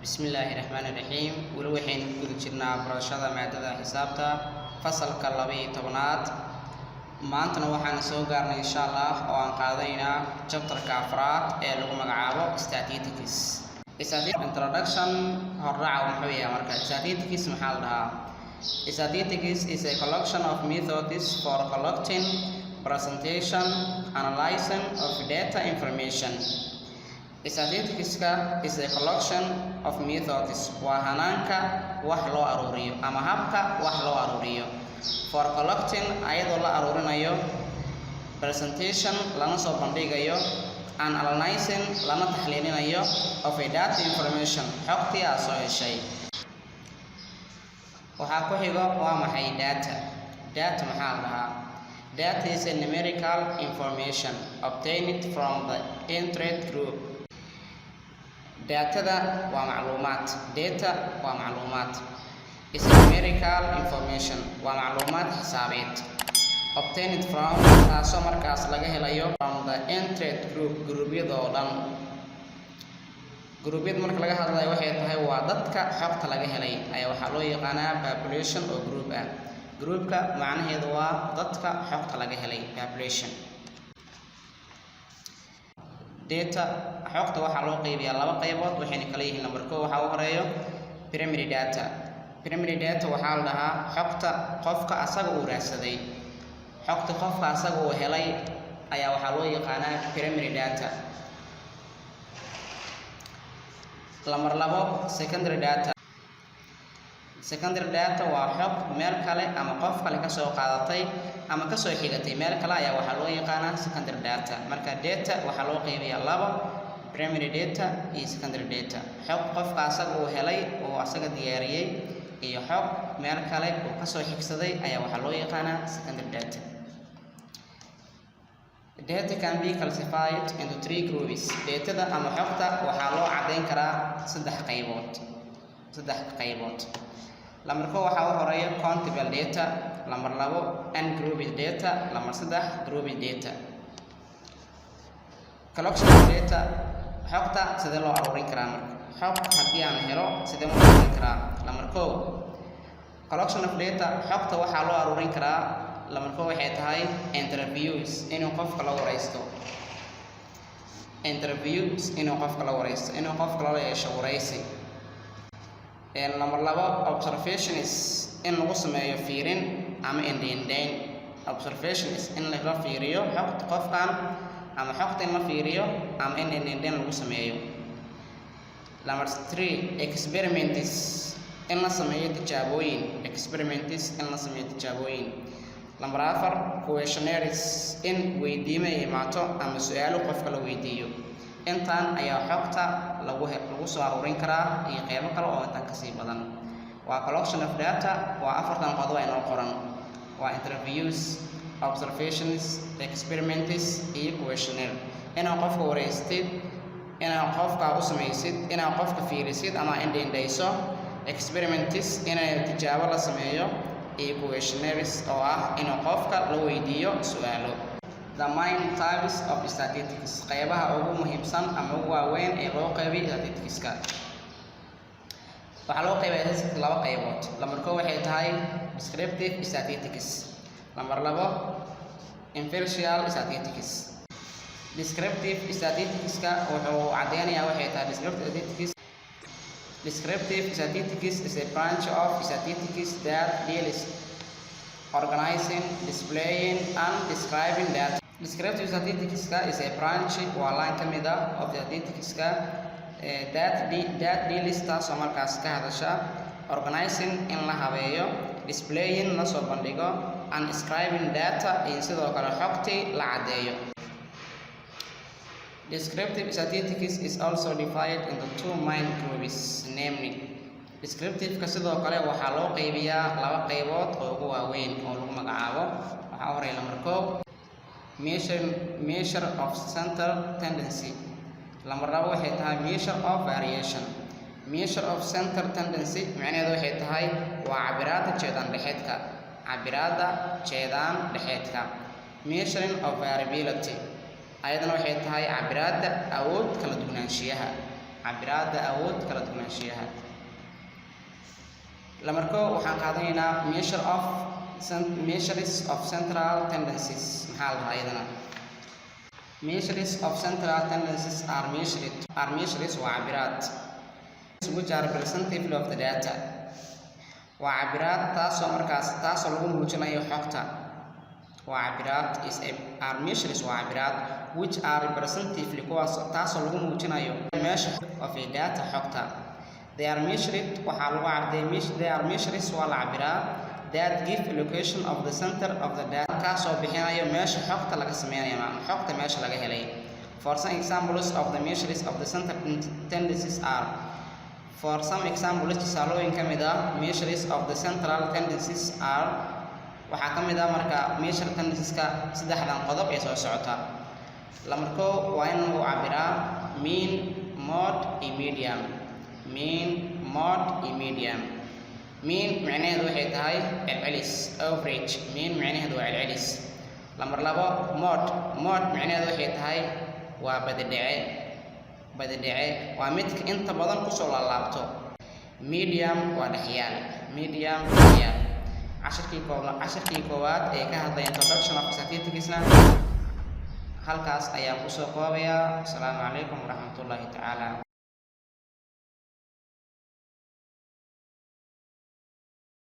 بسم الله الرحمن الرحيم ولوحين كل جرنا برشادة معدة حسابتا فصل كلابي تبنات ما أنت نوحنا سوقرنا إن شاء الله وأن قاضينا chapter كافرات اللي هم عابو statistics introduction هالرعا ومحوية مركز statistics محلها statistics is a collection of methods for collecting, presentation, analyzing of data information. Statistics is a collection of methods وهنانك وحلو أروريو أما هبك وحلو أروريو for collecting أيضا لا أرورينيو presentation لنا صوبنديجيو and analyzing لنا تحليلينيو of a data information حقتي أسوي شيء وحكوهيجو ومحي data محلها data is a numerical information obtained from the internet group. Data ومعلومات data ومعلومات is numerical information ومعلومات حسابات obtained from taasoo markaas laga helayo from the internet group yadoodan groupyada marka laga hadlayo waxay tahay waa dadka xogta laga helay ayaa waxaa loo yaqaanaa population oo group ah groupka macnaheedu waa dadka xogta laga helay population data xogta waxaa loo qaybiyaa laba qaybood waxayna kala yihiin number 1 waxa uu horeeyo primary data waxaa la dhahaa xogta qofka asaga uu raadsaday xogta qofka asaga uu helay ayaa waxaa loo yaqaanaa primary data number 2 secondary data waa xog meel kale ama qof kale ka soo qaadatay ama ka soo xigatay meel kale ayaa waxaa loo yaqaanaa secondary data marka data waxaa loo qaybiyaa laba primary data iyo secondary data xog qofka asaga uu helay oo asaga diyaariyay iyo xog meel kale oo ka soo xigsaday ayaa waxaa loo yaqaanaa secondary data data can be classified into 3 groups datada ama xogta waxaa loo cadeyn karaa saddex qaybood number 1 waxa uu horeeyo countable data number 2 ungrouped data number 3 grouped data collection of data xogta sidee loo aruurin karaa marka xog haddii aan helo sidee loo aruurin karaa number 1 collection of data xogta waxaa loo aruurin karaa number 2 waxay tahay interviews inuu qofka la wareysto inuu qofka la yeesho wareysi number 2 observations in lagu sameeyo fiirin ama indhayn observations in la fiiriyo xogta qofkan ama xogta in la fiiriyo ama in indhayn lagu sameeyo number 3 experiments in la sameeyo tijaabooyin number 4 questionnaires in weydiimo ay imaato ama su'aalo qofka la weydiiyo intaan ayaa xogta lagu soo aruurin karaa iyo qaybo kale oo intaan kasii badan waa collection of data waa afartan qodob ay noo qoran waa interviews observations experiments iyo questionnaire inaa qofka wareystid inaa qofka u samaysid inaa qofka fiirisid ama indhayso experiments inaa tijaabo la sameeyo iyo questionnaires oo ah inuu qofka la weydiiyo su'aalo the main types of statistics qaybaha ugu muhiimsan ama ugu waaweyn ee loo qaybiyo statisticska waxaa loo qaybiyaa laba qaybood number 1 waxay tahay descriptive statistics number 2 inferential statistics descriptive statisticska wuxuu cadeynayaa waxay tahay descriptive statistics is a branch of statistics that deals organizing, displaying and describing data. Descriptive statistics is a branch waa line ka mid ah of statistics that deals taasoo markaas ka hadasha organizing in la habeeyo displaying la soo bandhigo and describing data iyo sidoo kale xogtii la cadeeyo Descriptive statistics is also divided into 2 main groups namely descriptive-ka sidoo kale waxaa loo qaybiyaa laba qaybood oo ugu waaweyn oo lagu magacaabo waxaa horeeya number 1 measure of center tendency number 2 waxay tahay measure of variation measure of center tendency macnaheedu waxay tahay waa cabiraada jeedaan dhexeedka measuring of variability ayadana waxay tahay cabiraada awood kala duwanaanshiyaha cabiraadda awood kala duwanaanshiyaha. lamarko waxaan qaadanaynaa measures of central tendencies. maxaa la raayadana measures of central tendencies are measures waa cabiraad which are representative of the data. waa cabiraad taasoo lagu muujinayo xogta. waa cabiraad are measures waa cabiraad which are representative kuwaas taasoo lagu muujinayo measure of a data xogta. they are measured waxaa lagu cabday they are measures waa la cabiraa that give location of the center of the data kaasoo bixinayo meesha xogta laga sameynayo ama xogta meesha laga helay. for some examples of the measures of the center tendencies are for some examples tusaalooyin ka mid ah measures of the central tendencies are waxaa ka mid ah marka measure tendencies-ka saddexdan qodob ee soo socota. lamarko waa in lagu cabiraa mean, mode iyo median. mean, mode iyo median. mean macnaheedu waxay tahay celcelis average. mean macnaheedu waa celcelis. lambar labo mode macnaheedu waxay tahay waa badadhece waa midka inta badan kusoo laalaabto. medium waa dhexyaal. cashirkii koowaad ee ka hadlay introduction of statistics-na halkaas ayaan kusoo koobayaa. asalaamu calaykum waraxmatullaahi tacaala